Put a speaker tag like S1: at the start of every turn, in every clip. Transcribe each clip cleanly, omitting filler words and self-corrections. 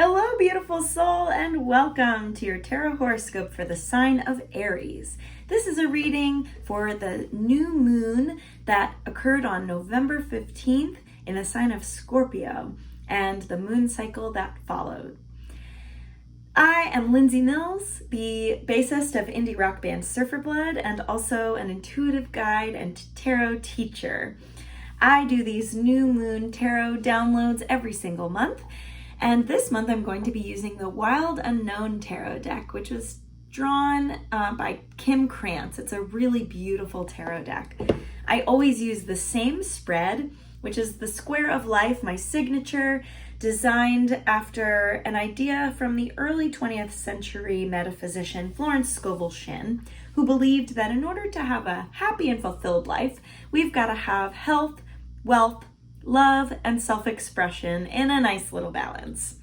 S1: Hello, beautiful soul, and welcome to your tarot horoscope for the sign of Aries. This is a reading for the new moon that occurred on November 15th in the sign of Scorpio and the moon cycle that followed. I am Lindsey Mills, the bassist of indie rock band Surfer Blood and also an intuitive guide and tarot teacher. I do these new moon tarot downloads every single month. And this month I'm going to be using the Wild Unknown Tarot deck, which was drawn by Kim Krantz. It's a really beautiful tarot deck. I always use the same spread, which is the Square of Life, my signature, designed after an idea from the early 20th century metaphysician Florence Scovel Shinn, who believed that in order to have a happy and fulfilled life, we've got to have health, wealth, love, and self-expression in a nice little balance.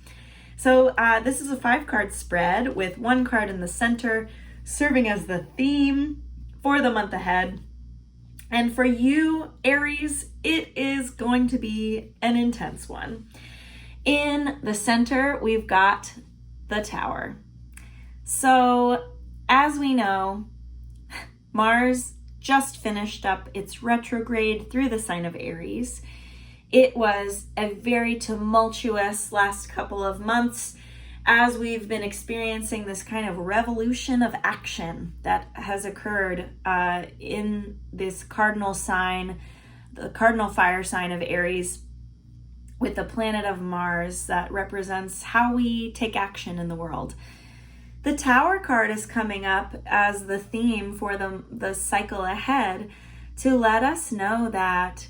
S1: So this is a 5-card spread with one card in the center serving as the theme for the month ahead. And for you, Aries, it is going to be an intense one. In the center, we've got the Tower. So as we know, Mars just finished up its retrograde through the sign of Aries. It was a very tumultuous last couple of months as we've been experiencing this kind of revolution of action that has occurred in this cardinal sign, the cardinal fire sign of Aries, with the planet of Mars that represents how we take action in the world. The Tower card is coming up as the theme for the cycle ahead to let us know that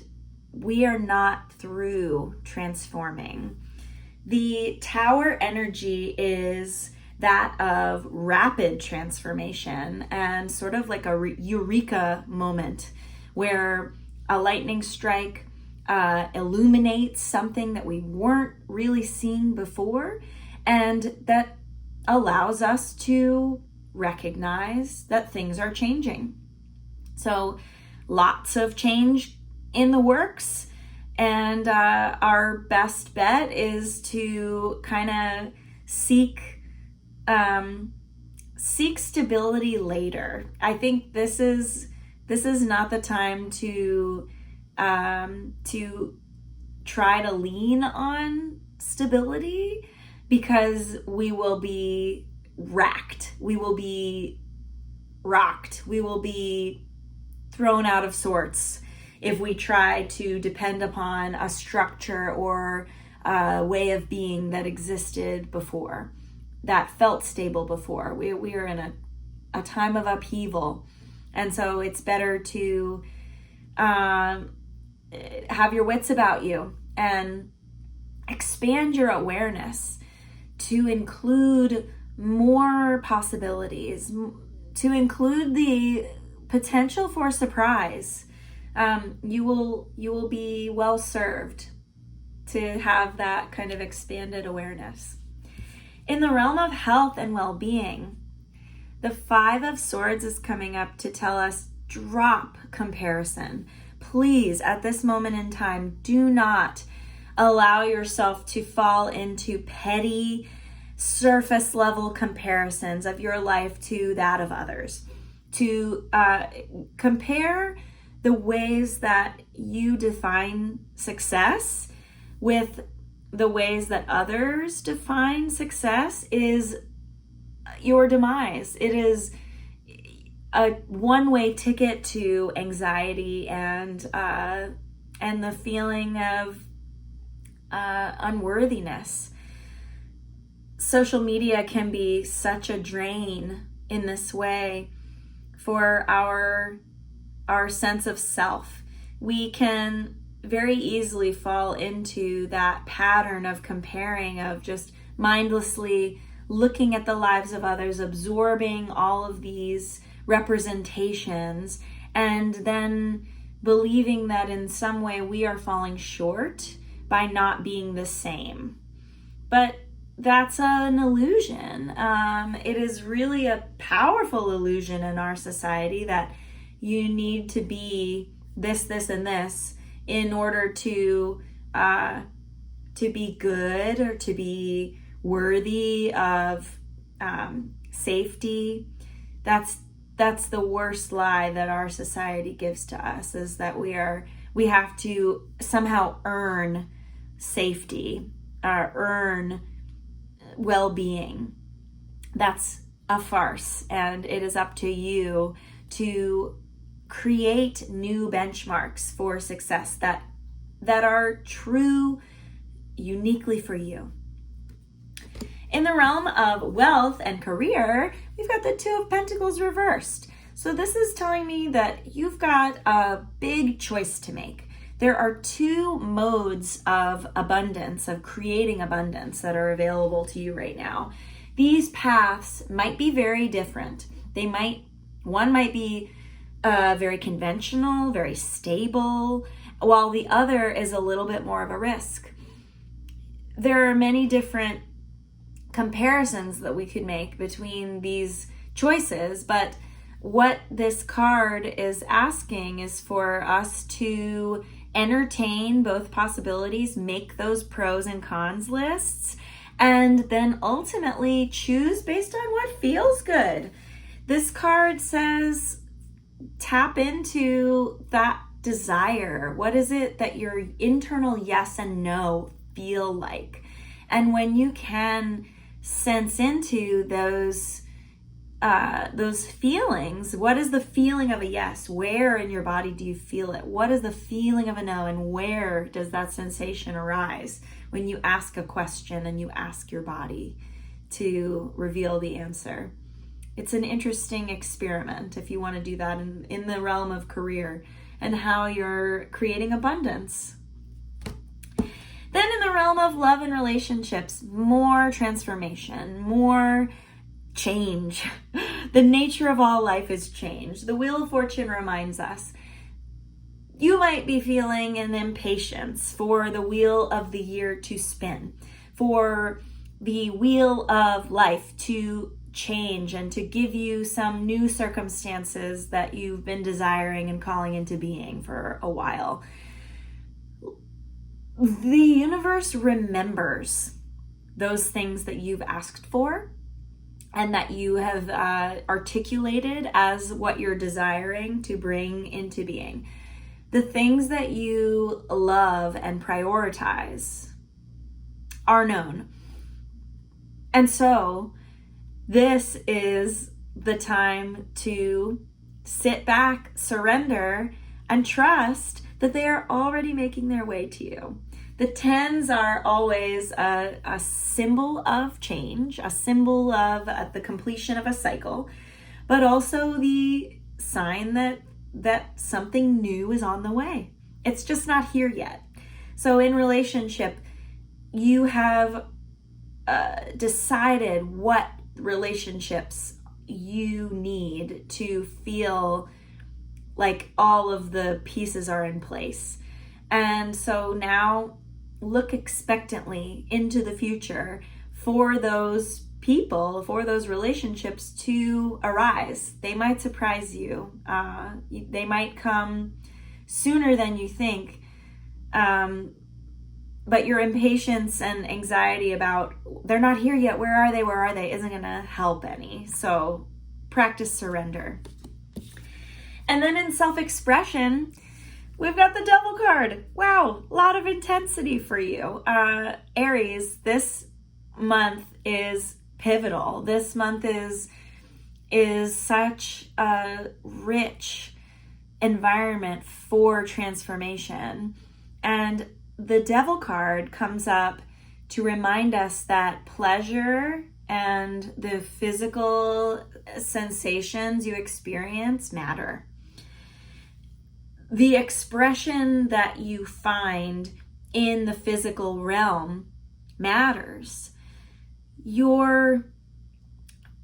S1: we are not through transforming. The Tower energy is that of rapid transformation and sort of like a eureka moment where a lightning strike illuminates something that we weren't really seeing before, and that allows us to recognize that things are changing. So lots of change in the works, and our best bet is to kind of seek stability later. I think this is not the time to try to lean on stability, because we will be racked, we will be rocked, we will be thrown out of sorts if we try to depend upon a structure or a way of being that existed before, that felt stable before. We are in a time of upheaval. And so it's better to have your wits about you and expand your awareness to include more possibilities, to include the potential for surprise. You will be well served to have that kind of expanded awareness. In the realm of health and well-being, the 5 of Swords is coming up to tell us drop comparison. Please, at this moment in time, do not allow yourself to fall into petty, surface level comparisons of your life to that of others. To compare the ways that you define success with the ways that others define success is your demise. It is a one-way ticket to anxiety and the feeling of unworthiness. Social media can be such a drain in this way for our sense of self. We can very easily fall into that pattern of comparing, of just mindlessly looking at the lives of others, absorbing all of these representations, and then believing that in some way we are falling short by not being the same. But that's an illusion. It is really a powerful illusion in our society that you need to be this, and this in order to be good or to be worthy of safety. That's the worst lie that our society gives to us, is that we have to somehow earn safety or earn well-being. That's a farce, and it is up to you to create new benchmarks for success that are true uniquely for you. In the realm of wealth and career, we've got the Two of Pentacles reversed. So this is telling me that you've got a big choice to make. There are two modes of abundance, of creating abundance, that are available to you right now. These paths might be very different. One might be very conventional, very stable, while the other is a little bit more of a risk. There are many different comparisons that we could make between these choices, but what this card is asking is for us to entertain both possibilities, make those pros and cons lists, and then ultimately choose based on what feels good. This card says tap into that desire. What is it that your internal yes and no feel like? And when you can sense into those feelings, what is the feeling of a yes? Where in your body do you feel it? What is the feeling of a no, and where does that sensation arise when you ask a question and you ask your body to reveal the answer? It's an interesting experiment if you want to do that in the realm of career and how you're creating abundance. Then in the realm of love and relationships, more transformation, more change. The nature of all life is change. The Wheel of Fortune reminds us, you might be feeling an impatience for the wheel of the year to spin, for the wheel of life to change and to give you some new circumstances that you've been desiring and calling into being for a while. The universe remembers those things that you've asked for and that you have articulated as what you're desiring to bring into being. The things that you love and prioritize are known. And so this is the time to sit back, surrender, and trust that they are already making their way to you. The 10s are always a symbol of change, a symbol of the completion of a cycle, but also the sign that something new is on the way. It's just not here yet. So in relationship, you have decided what relationships you need to feel like all of the pieces are in place. And so now look expectantly into the future for those people, for those relationships to arise. They might surprise you. They might come sooner than you think. But your impatience and anxiety about, they're not here yet, where are they, isn't going to help any. So practice surrender. And then in self-expression, we've got the Devil card. Wow, a lot of intensity for you. Aries, this month is pivotal. This month is such a rich environment for transformation. And the Devil card comes up to remind us that pleasure and the physical sensations you experience matter. The expression that you find in the physical realm matters. Your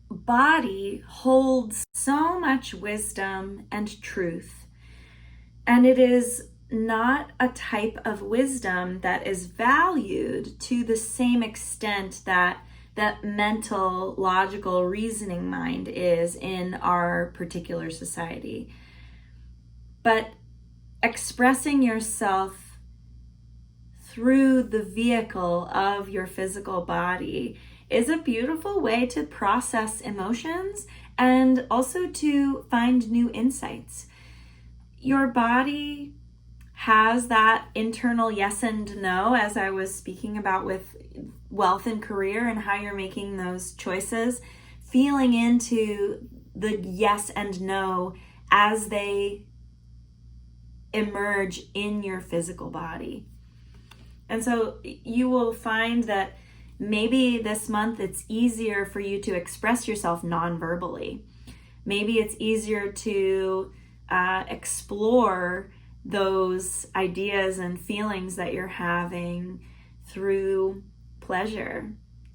S1: body holds so much wisdom and truth, and it is not a type of wisdom that is valued to the same extent that mental, logical, reasoning mind is in our particular society. But expressing yourself through the vehicle of your physical body is a beautiful way to process emotions and also to find new insights. Your body has that internal yes and no, as I was speaking about with wealth and career and how you're making those choices, feeling into the yes and no as they emerge in your physical body. And so you will find that maybe this month it's easier for you to express yourself non-verbally. Maybe it's easier to explore those ideas and feelings that you're having through pleasure,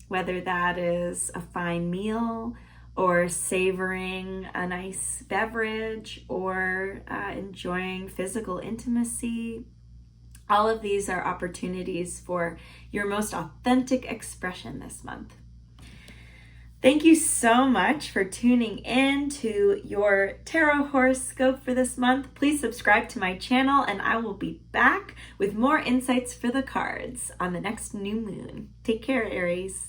S1: whether that is a fine meal or savoring a nice beverage or enjoying physical intimacy. All of these are opportunities for your most authentic expression this month. Thank you so much for tuning in to your tarot horoscope for this month. Please subscribe to my channel and I will be back with more insights for the cards on the next new moon. Take care, Aries.